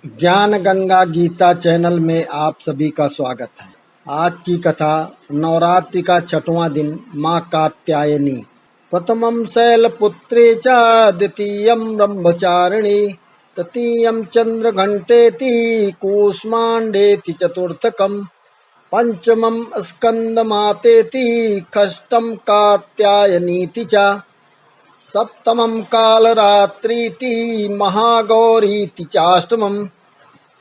ज्ञान गंगा गीता चैनल में आप सभी का स्वागत है। आज की कथा नवरात्रि का छठवां दिन माँ कात्यायनी। प्रथमं शैलपुत्रे च द्वितीयं ब्रह्मचारिणी तृतीयं चंद्रघंटेति कूष्मांडेति चतुर्थकं पंचमं स्कंदमातेति षष्ठं कात्यायनीति च सप्तमं कालरात्रीति महागौरीति चाष्टमं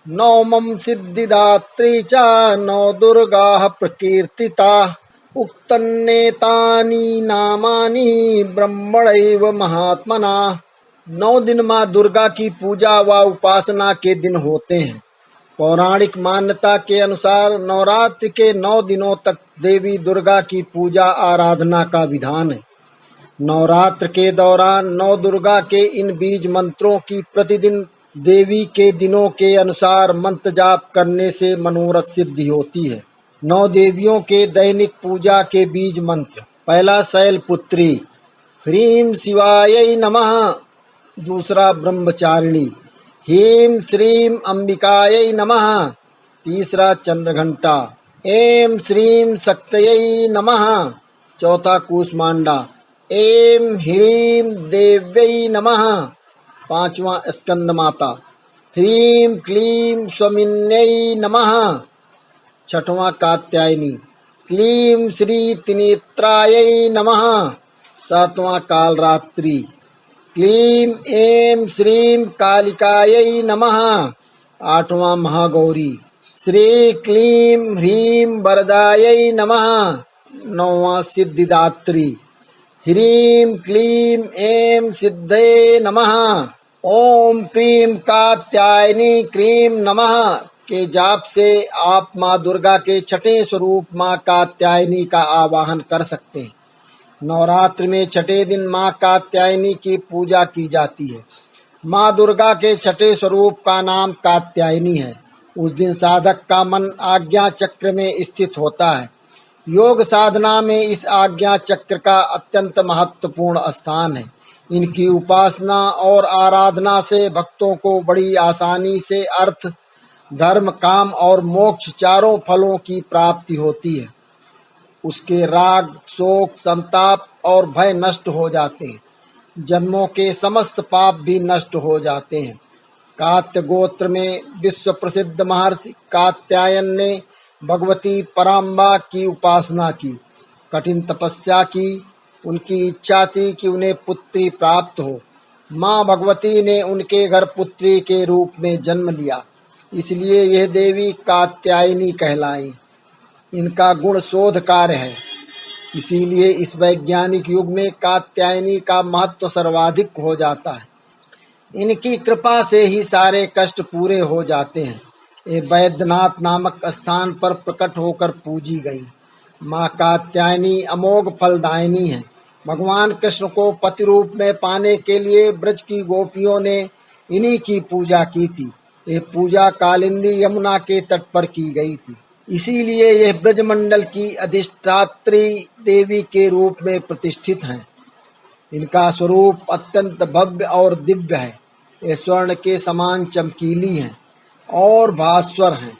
नवमं सिद्धिदात्री च नौ दुर्गाः प्रकीर्तिताः। उक्तन्नेतानि नामानि ब्रह्मणैव महात्मना। 9 दिन माँ दुर्गा की पूजा व उपासना के दिन होते हैं। पौराणिक मान्यता के अनुसार नवरात्रि के 9 दिनों तक देवी दुर्गा की पूजा आराधना का विधान है। नवरात्र के दौरान 9 दुर्गा के इन बीज मंत्रों की प्रतिदिन देवी के दिनों के अनुसार मंत्र जाप करने से मनोरथ सिद्धि होती है। 9 देवियों के दैनिक पूजा के बीज मंत्र। पहला शैलपुत्री ह्रीं शिवायै नमः। दूसरा ब्रह्मचारिणी ह्रीं श्रीं अंबिकायै नमः। तीसरा चंद्रघंटा ऐं श्रीं शक्तयै नमः। चौथा कूष्मांडा ऐं ह्रीं देव्यै नमः। पांचवा स्कंदमाता ह्रीं क्लीं स्वामिन्यै नमः। छठवां कात्यायनी क्लीं श्री त्रिनेत्रायै नमः। सातवां कालरात्रि क्लीं ऐं श्रीं कालिकायै नमः। आठवां महागौरी श्री क्लीं ह्रीं वरदायै नमः। नौवां सिद्धिदात्री ह्रीं क्लीं ऐं सिद्धये नमः। ओम क्रीं कात्यायनी क्रीं नमः के जाप से आप माँ दुर्गा के छठे स्वरूप माँ कात्यायनी का आवाहन कर सकते हैं। नवरात्र में छठे दिन माँ कात्यायनी की पूजा की जाती है। माँ दुर्गा के छठे स्वरूप का नाम कात्यायनी है। उस दिन साधक का मन आज्ञा चक्र में स्थित होता है। योग साधना में इस आज्ञा चक्र का अत्यंत महत्वपूर्ण स्थान है। इनकी उपासना और आराधना से भक्तों को बड़ी आसानी से अर्थ, धर्म, काम और मोक्ष चारों फलों की प्राप्ति होती है। उसके राग, शोक, संताप और भय नष्ट हो जाते हैं। जन्मों के समस्त पाप भी नष्ट हो जाते हैं। कात्य गोत्र में विश्व प्रसिद्ध महर्षि कात्यायन ने भगवती पराम्बा की उपासना की, कठिन तपस्या की। उनकी इच्छा थी कि उन्हें पुत्री प्राप्त हो। माँ भगवती ने उनके घर पुत्री के रूप में जन्म लिया, इसलिए यह देवी कात्यायनी कहलाई। इनका गुण शोध कार्य है, इसीलिए इस वैज्ञानिक युग में कात्यायनी का महत्व सर्वाधिक हो जाता है। इनकी कृपा से ही सारे कष्ट पूरे हो जाते हैं। ये वैद्यनाथ नामक स्थान पर प्रकट होकर पूजी गई। माँ कात्यायनी अमोघ फलदायिनी है। भगवान कृष्ण को पति रूप में पाने के लिए ब्रज की गोपियों ने इन्हीं की पूजा की थी। ये पूजा कालिंदी यमुना के तट पर की गई थी, इसीलिए यह ब्रजमंडल की अधिष्ठात्री देवी के रूप में प्रतिष्ठित हैं। इनका स्वरूप अत्यंत भव्य और दिव्य है। ये स्वर्ण के समान चमकीली हैं और भास्वर हैं।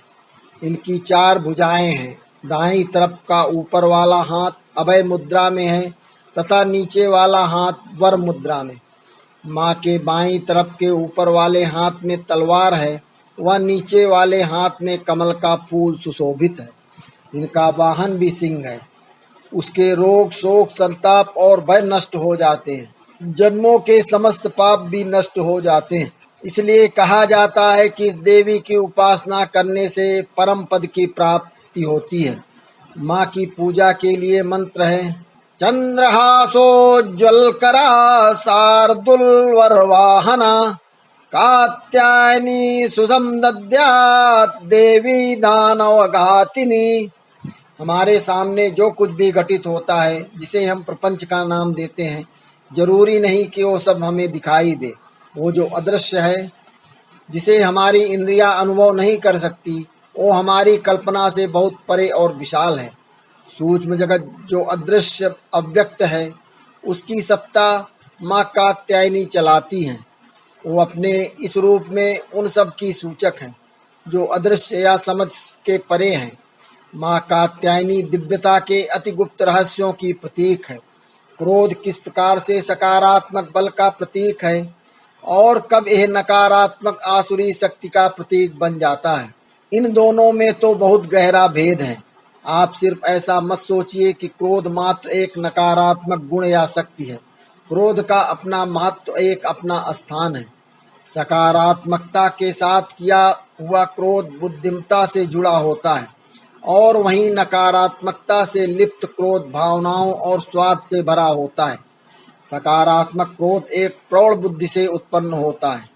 इनकी 4 भुजाएं हैं। दाईं तरफ का ऊपर वाला हाथ अभय मुद्रा में है तथा नीचे वाला हाथ वर मुद्रा में। माँ के बाईं तरफ के ऊपर वाले हाथ में तलवार है, वह नीचे वाले हाथ में कमल का फूल सुशोभित है। इनका वाहन भी सिंह है। उसके रोग, शोक, संताप और भय नष्ट हो जाते हैं। जन्मों के समस्त पाप भी नष्ट हो जाते हैं। इसलिए कहा जाता है कि इस देवी की उपासना करने से परम पद की प्राप्ति होती है। माँ की पूजा के लिए मंत्र है चंद्रहासोज्ज्वलकरा शार्दूलवरवाहना कात्यायनी सुधम दद्यात् देवी दानवघातिनी। हमारे सामने जो कुछ भी घटित होता है, जिसे हम प्रपंच का नाम देते हैं, जरूरी नहीं कि वो सब हमें दिखाई दे। वो जो अदृश्य है, जिसे हमारी इंद्रियां अनुभव नहीं कर सकती, वो हमारी कल्पना से बहुत परे और विशाल है। सूक्ष्म जगत जो अदृश्य अव्यक्त है, उसकी सत्ता माँ कात्यायनी चलाती हैं। वो अपने इस रूप में उन सब की सूचक हैं जो अदृश्य या समझ के परे हैं। माँ कात्यायनी दिव्यता के अति गुप्त रहस्यों की प्रतीक है। क्रोध किस प्रकार से सकारात्मक बल का प्रतीक है और कब यह नकारात्मक आसुरी शक्ति का प्रतीक बन जाता है, इन दोनों में तो बहुत गहरा भेद है। आप सिर्फ ऐसा मत सोचिए कि क्रोध मात्र एक नकारात्मक गुण या शक्ति है। क्रोध का अपना महत्व, एक अपना स्थान है। सकारात्मकता के साथ किया हुआ क्रोध बुद्धिमत्ता से जुड़ा होता है और वहीं नकारात्मकता से लिप्त क्रोध भावनाओं और स्वाद से भरा होता है। सकारात्मक क्रोध एक प्रौढ़ बुद्धि से उत्पन्न होता है।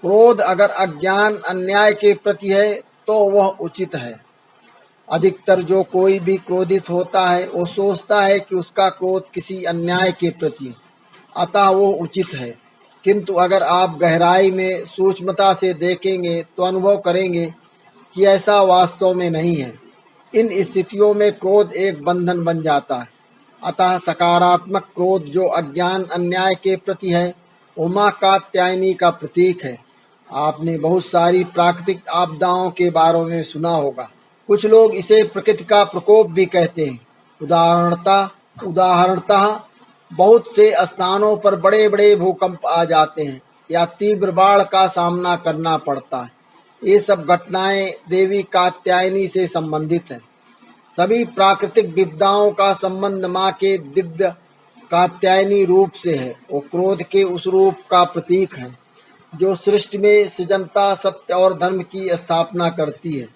क्रोध अगर अज्ञान अन्याय के प्रति है तो वह उचित है। अधिकतर जो कोई भी क्रोधित होता है वो सोचता है कि उसका क्रोध किसी अन्याय के प्रति है, अतः वो उचित है। किंतु अगर आप गहराई में सूक्ष्मता से देखेंगे तो अनुभव करेंगे कि ऐसा वास्तव में नहीं है। इन स्थितियों में क्रोध एक बंधन बन जाता है। अतः सकारात्मक क्रोध जो अज्ञान अन्याय के प्रति है वो माँ कात्यायनी का प्रतीक है। आपने बहुत सारी प्राकृतिक आपदाओं के बारे में सुना होगा। कुछ लोग इसे प्रकृति का प्रकोप भी कहते हैं। उदाहरणतः बहुत से स्थानों पर बड़े बड़े भूकंप आ जाते हैं या तीव्र बाढ़ का सामना करना पड़ता है। ये सब घटनाएं देवी कात्यायनी से संबंधित हैं। सभी प्राकृतिक विपदाओं का संबंध माँ के दिव्य कात्यायनी रूप से है। वो क्रोध के उस रूप का प्रतीक है जो सृष्टि में सृजनता, सत्य और धर्म की स्थापना करती है।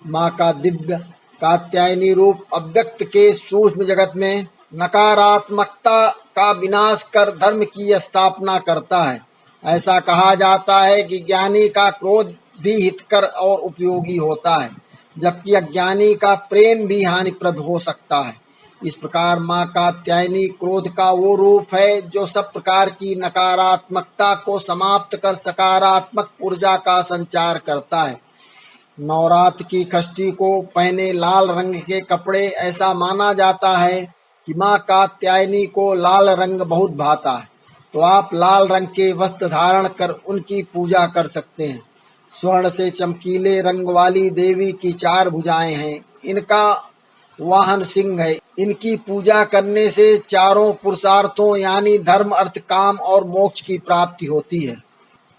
माँ का दिव्य कात्यायनी रूप अव्यक्त के सूक्ष्म जगत में नकारात्मकता का विनाश कर धर्म की स्थापना करता है। ऐसा कहा जाता है कि ज्ञानी का क्रोध भी हितकर और उपयोगी होता है, जबकि अज्ञानी का प्रेम भी हानिप्रद हो सकता है। इस प्रकार माँ कात्यायनी क्रोध का वो रूप है जो सब प्रकार की नकारात्मकता को समाप्त कर सकारात्मक ऊर्जा का संचार करता है। नवरात्र की षष्ठी को पहने लाल रंग के कपड़े, ऐसा माना जाता है कि माँ कात्यायनी को लाल रंग बहुत भाता है, तो आप लाल रंग के वस्त्र धारण कर उनकी पूजा कर सकते हैं। स्वर्ण से चमकीले रंग वाली देवी की 4 भुजाएं हैं। इनका वाहन सिंह है। इनकी पूजा करने से चारों पुरुषार्थों यानी धर्म, अर्थ, काम और मोक्ष की प्राप्ति होती है।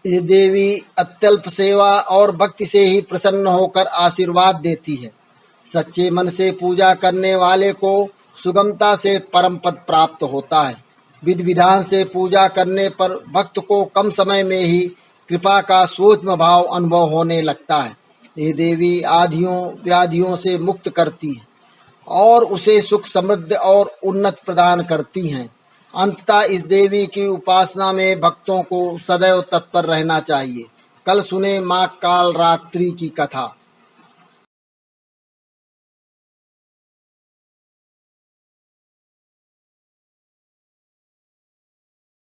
ये देवी अत्यल्प सेवा और भक्ति से ही प्रसन्न होकर आशीर्वाद देती है। सच्चे मन से पूजा करने वाले को सुगमता से परम पद प्राप्त होता है। विधि विधान से पूजा करने पर भक्त को कम समय में ही कृपा का सूक्ष्म भाव अनुभव होने लगता है। ये देवी आधियों व्याधियों से मुक्त करती है और उसे सुख, समृद्ध और उन्नत प्रदान करती हैं। अंततः इस देवी की उपासना में भक्तों को सदैव तत्पर रहना चाहिए। कल सुने माँ कालरात्रि की कथा।